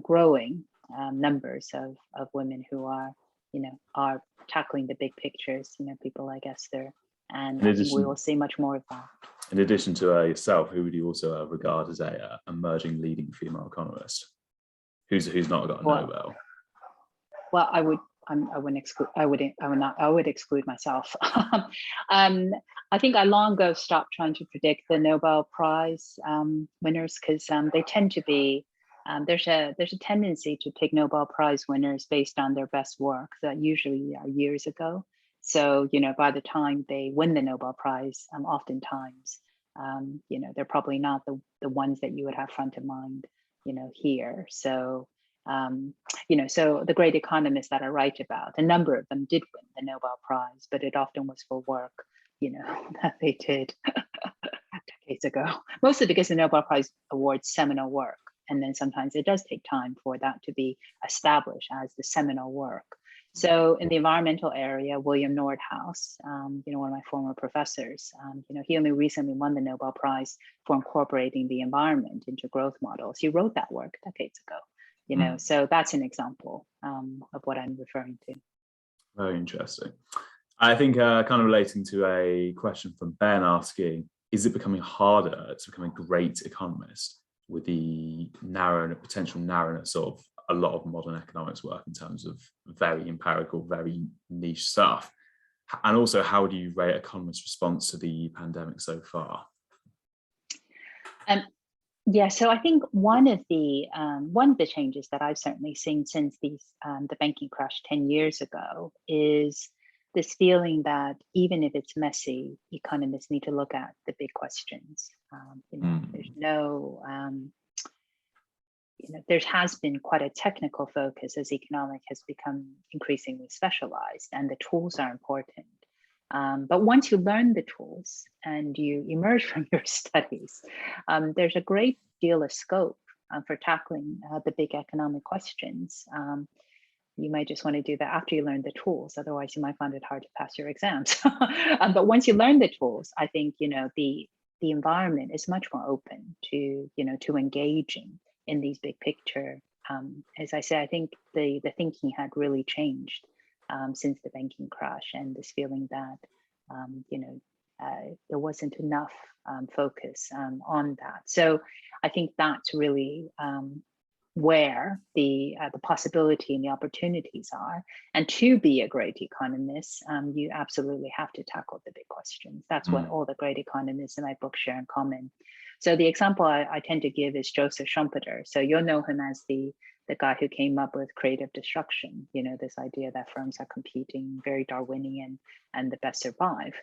growing numbers of women who are tackling the big pictures. People like Esther, and I think we will see much more of that. In addition to yourself, who would you also regard as a emerging leading female economist who's not got a Nobel? Well, I would exclude myself. I think I long ago stopped trying to predict the Nobel Prize winners, because they tend to be, there's a tendency to pick Nobel Prize winners based on their best work that usually are years ago. So, by the time they win the Nobel Prize, oftentimes, they're probably not the ones that you would have front of mind, here. So, so the great economists that I write about, a number of them did win the Nobel Prize, but it often was for work, that they did decades ago, mostly because the Nobel Prize awards seminal work. And then sometimes it does take time for that to be established as the seminal work. So in the environmental area, William Nordhaus, one of my former professors, he only recently won the Nobel Prize for incorporating the environment into growth models. He wrote that work decades ago. So that's an example of what I'm referring to. Very interesting. I think kind of relating to a question from Ben asking, is it becoming harder to become a great economist with the potential narrowness of a lot of modern economics work in terms of very empirical, very niche stuff? And also, how do you rate economists' response to the pandemic so far? Yeah, so I think one of the changes that I've certainly seen since the banking crash 10 years ago is this feeling that even if it's messy, economists need to look at the big questions. There's no, there has been quite a technical focus as economics has become increasingly specialized, and the tools are important. But once you learn the tools and you emerge from your studies, there's a great deal of scope for tackling the big economic questions. You might just want to do that after you learn the tools. Otherwise, you might find it hard to pass your exams. But once you learn the tools, I think the environment is much more open to to engaging in these big picture. As I said, I think the thinking had really changed since the banking crash, and this feeling that there wasn't enough focus on that. So I think that's really where the possibility and the opportunities are. And to be a great economist, you absolutely have to tackle the big questions. That's what all the great economists in my book share in common. So the example I tend to give is Joseph Schumpeter. So you'll know him as the guy who came up with creative destruction, this idea that firms are competing, very Darwinian, and the best survive.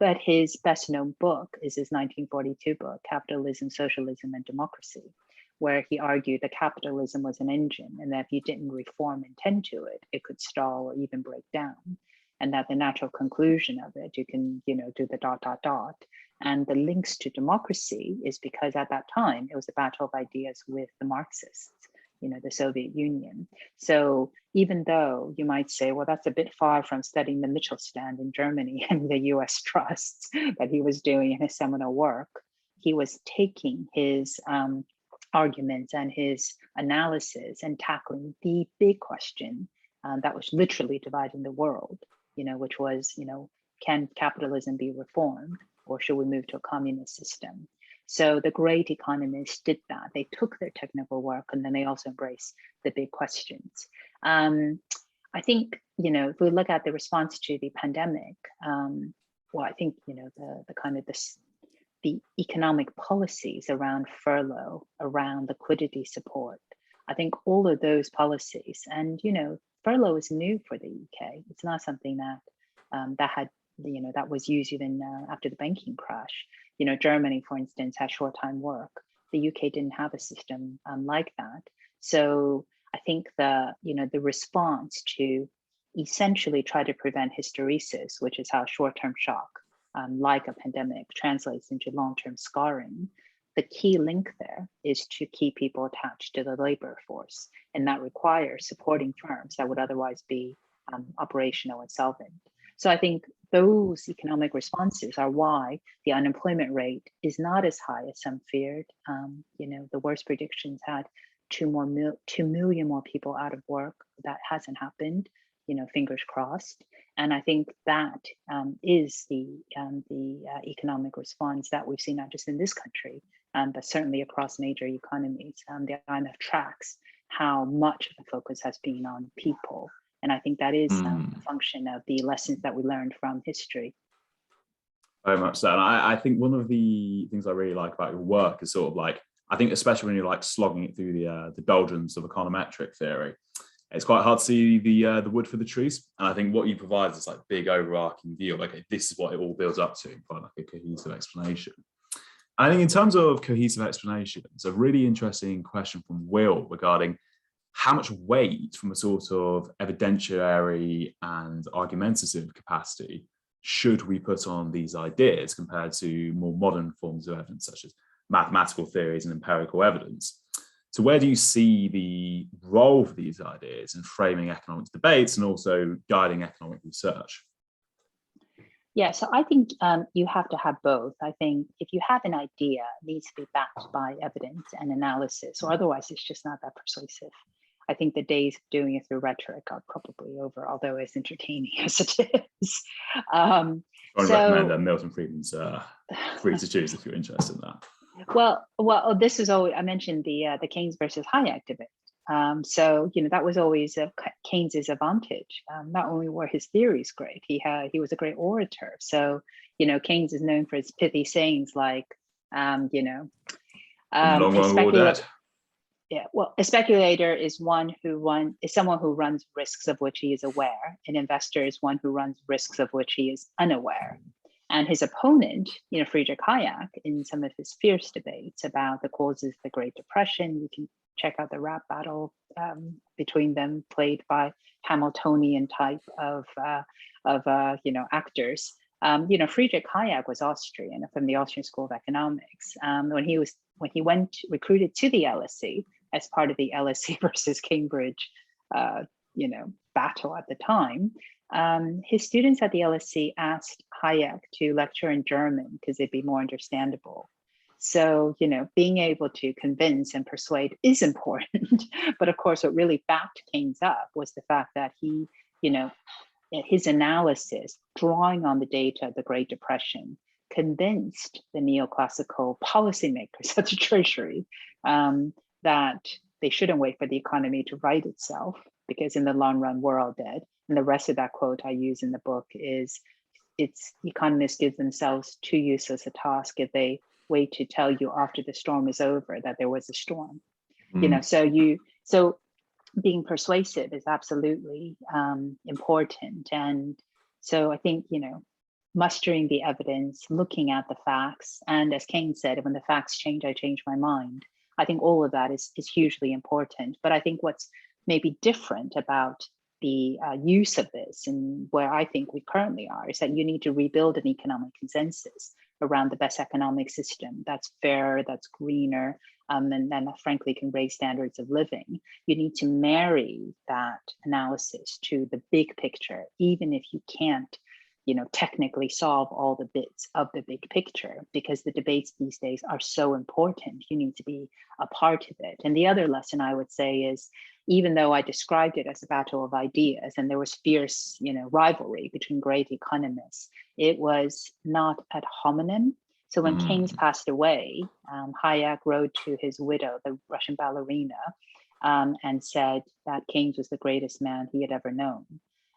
But his best known book is his 1942 book, Capitalism, Socialism, and Democracy, where he argued that capitalism was an engine, and that if you didn't reform and tend to it, it could stall or even break down. And that the natural conclusion of it, you can, do the ... And the links to democracy is because at that time, it was a battle of ideas with the Marxists, the Soviet Union. So even though you might say, well, that's a bit far from studying the Mittelstand in Germany and the US trusts that he was doing in his seminal work, he was taking his arguments and his analysis and tackling the big question that was literally dividing the world, which was, can capitalism be reformed, or should we move to a communist system? So the great economists did that. They took their technical work and then they also embraced the big questions. I think, if we look at the response to the pandemic, well, I think, the kind of the economic policies around furlough, around liquidity support, I think all of those policies, and, furlough is new for the UK. It's not something that that was used even after the banking crash. Germany, for instance, had short-time work. The UK didn't have a system like that. So I think the response to essentially try to prevent hysteresis, which is how short-term shock, like a pandemic, translates into long-term scarring. The key link there is to keep people attached to the labor force, and that requires supporting firms that would otherwise be operational and solvent. So I think those economic responses are why the unemployment rate is not as high as some feared. The worst predictions had 2 million more people out of work. That hasn't happened, fingers crossed. And I think that is the economic response that we've seen, not just in this country, but certainly across major economies. The IMF tracks how much of the focus has been on people. And I think that is a function of the lessons that we learned from history. Very much so. And I think one of the things I really like about your work is sort of like, I think especially when you're like slogging it through the doldrums of econometric theory, it's quite hard to see the wood for the trees. And I think what you provide is this like big overarching view of, okay, this is what it all builds up to, quite like a cohesive explanation. And I think in terms of cohesive explanation, it's a really interesting question from Will regarding how much weight from a sort of evidentiary and argumentative capacity should we put on these ideas compared to more modern forms of evidence, such as mathematical theories and empirical evidence? So where do you see the role of these ideas in framing economics debates and also guiding economic research? Yeah, so I think you have to have both. I think if you have an idea, it needs to be backed by evidence and analysis, or otherwise it's just not that persuasive. I think the days of doing it through rhetoric are probably over, although as entertaining as it is. I would recommend Milton Friedman's Free to Choose if you're interested in that. Well, this is always, I mentioned the Keynes versus Hayek debate. So that was always Keynes's advantage. Not only were his theories great, he was a great orator. So Keynes is known for his pithy sayings like, long run war debt. Yeah, well, a speculator is someone who runs risks of which he is aware. An investor is one who runs risks of which he is unaware. And his opponent, Friedrich Hayek, in some of his fierce debates about the causes of the Great Depression, you can check out the rap battle between them, played by Hamiltonian type of actors. Friedrich Hayek was Austrian, from the Austrian School of Economics. When he went recruited to the LSE as part of the LSE versus Cambridge, battle at the time, his students at the LSE asked Hayek to lecture in German because it'd be more understandable. So, being able to convince and persuade is important. But of course, what really backed Keynes up was the fact that he, his analysis, drawing on the data of the Great Depression, convinced the neoclassical policymakers at the Treasury that they shouldn't wait for the economy to right itself, because in the long run, we're all dead. And the rest of that quote I use in the book is, economists give themselves too useless a task if they wait to tell you after the storm is over that there was a storm. So being persuasive is absolutely important. And so I think, mustering the evidence, looking at the facts, and as Keynes said, when the facts change, I change my mind. I think all of that is hugely important. But I think what's maybe different about the use of this, and where I think we currently are, is that you need to rebuild an economic consensus around the best economic system that's fairer, that's greener, and that frankly can raise standards of living. You need to marry that analysis to the big picture, even if you can't, technically solve all the bits of the big picture, because the debates these days are so important. You need to be a part of it. And the other lesson I would say is, even though I described it as a battle of ideas and there was fierce, rivalry between great economists, it was not ad hominem. So when Keynes passed away, Hayek wrote to his widow, the Russian ballerina, and said that Keynes was the greatest man he had ever known.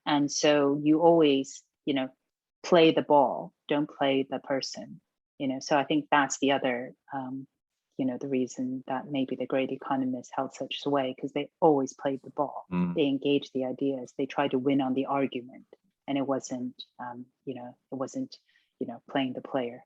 And so you always, play the ball, don't play the person. So I think that's the other, the reason that maybe the great economists held such sway, because they always played the ball. They engaged the ideas, they tried to win on the argument, and it wasn't, playing the player.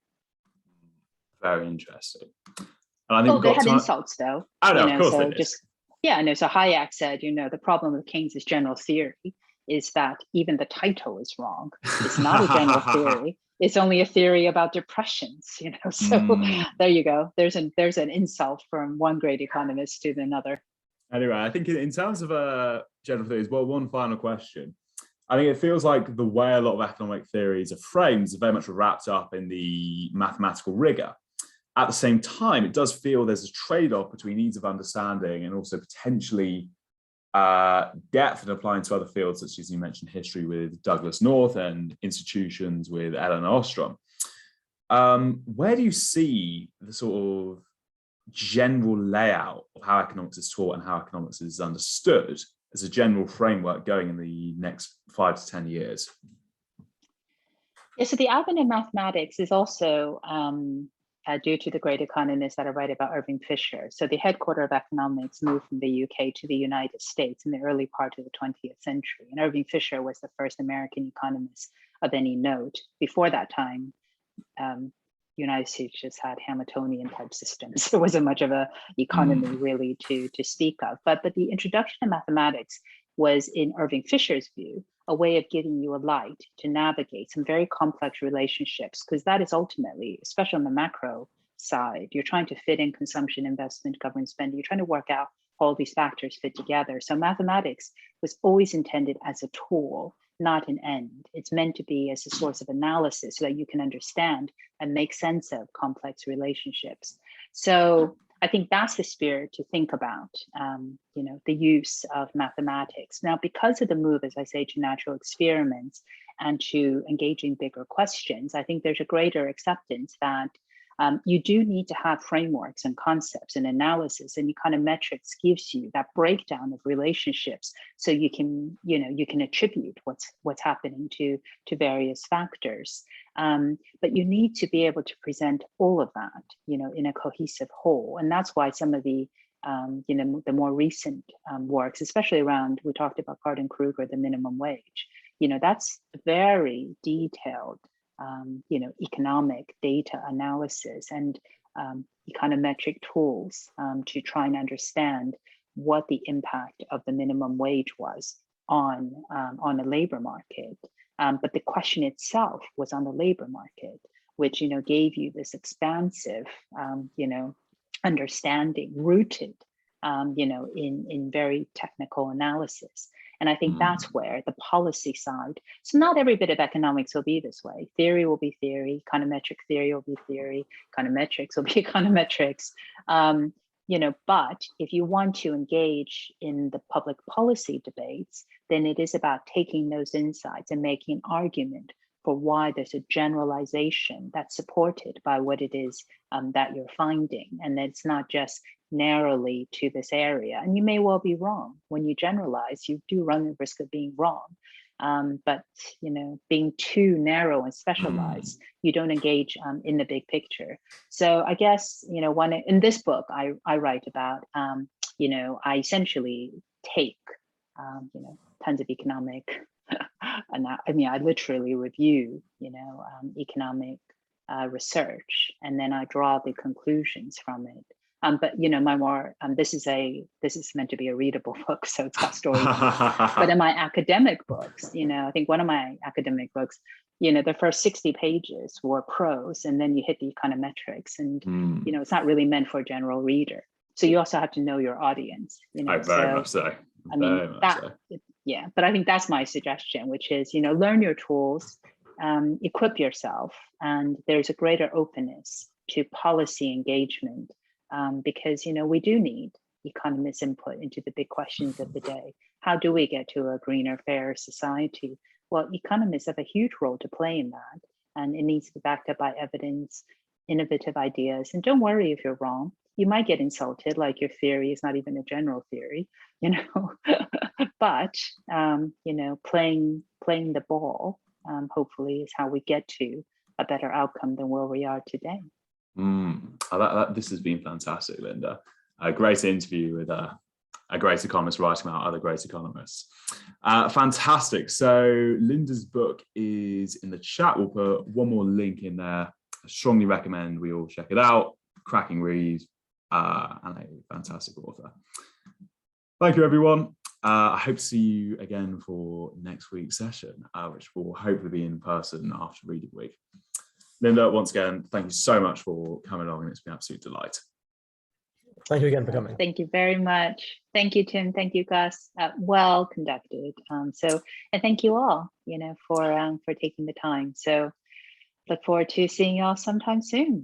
Very interesting. And I think they had insults though. I know, of course so they did. So Hayek said, the problem with Keynes's general theory is that even the title is wrong. It's not a general theory. It's only a theory about depressions, So there you go. There's an insult from one great economist to another. Anyway, I think in terms of general theories, well, one final question. I think it feels like the way a lot of economic theories are framed is very much wrapped up in the mathematical rigor. At the same time, it does feel there's a trade-off between ease of understanding and also potentially depth in applying to other fields, such as you mentioned history with Douglas North and institutions with Eleanor Ostrom. Where do you see the sort of general layout of how economics is taught and how economics is understood as a general framework going in the next 5 to 10 years? Yeah, so the advent of mathematics is also due to the great economists that I write about, Irving Fisher. So the headquarters of economics moved from the UK to the United States in the early part of the 20th century. And Irving Fisher was the first American economist of any note. Before that time, United States just had Hamiltonian type systems. There wasn't much of an economy really to speak of. But the introduction of mathematics was, in Irving Fisher's view, a way of giving you a light to navigate some very complex relationships, because that is ultimately, especially on the macro side, you're trying to fit in consumption, investment, government spending, you're trying to work out how all these factors fit together. So mathematics was always intended as a tool, not an end. It's meant to be as a source of analysis so that you can understand and make sense of complex relationships. So I think that's the spirit to think about, the use of mathematics. Now, because of the move, as I say, to natural experiments and to engaging bigger questions, I think there's a greater acceptance that you do need to have frameworks and concepts and analysis, and econometrics gives you that breakdown of relationships, so you can attribute what's happening to various factors. But you need to be able to present all of that, in a cohesive whole, and that's why some of the the more recent works, especially around, we talked about Karl Kruger, the minimum wage. That's very detailed. Economic data analysis and econometric tools to try and understand what the impact of the minimum wage was on a labor market. But the question itself was on the labor market, which gave you this expansive understanding rooted in very technical analysis. And I think that's where the policy side, so not every bit of economics will be this way. Theory will be theory, econometric theory will be theory, econometrics will be econometrics. But if you want to engage in the public policy debates, then it is about taking those insights and making an argument for why there's a generalization that's supported by what it is that you're finding. And it's not just narrowly to this area. And you may well be wrong. When you generalize, you do run the risk of being wrong. But being too narrow and specialized, you don't engage in the big picture. So I guess, in this book, I write about, I essentially take, tons of economic, and I literally review, economic research, and then I draw the conclusions from it. But my more this is meant to be a readable book, so it's got stories. But in my academic books, I think one of my academic books, the first 60 pages were prose, and then you hit the econometrics, and it's not really meant for a general reader. So you also have to know your audience. Very much so. Yeah. But I think that's my suggestion, which is learn your tools, equip yourself, and there's a greater openness to policy engagement, because we do need economists' input into the big questions of the day. How do we get to a greener, fairer society? Well, economists have a huge role to play in that, and it needs to be backed up by evidence, innovative ideas. And don't worry if you're wrong. You might get insulted, like your theory is not even a general theory, but playing the ball, hopefully, is how we get to a better outcome than where we are today. This has been fantastic, Linda. A great interview with a great economist writing about other great economists. Fantastic. So Linda's book is in the chat. We'll put one more link in there. I strongly recommend we all check it out. Cracking read, and a fantastic author. Thank you, everyone. I hope to see you again for next week's session, which will hopefully be in person after reading week. Linda, once again, thank you so much for coming along, and it's been an absolute delight. Thank you again for coming. Thank you very much. Thank you, Tim. Thank you, Gus. Well conducted. And thank you all, for taking the time. So look forward to seeing you all sometime soon.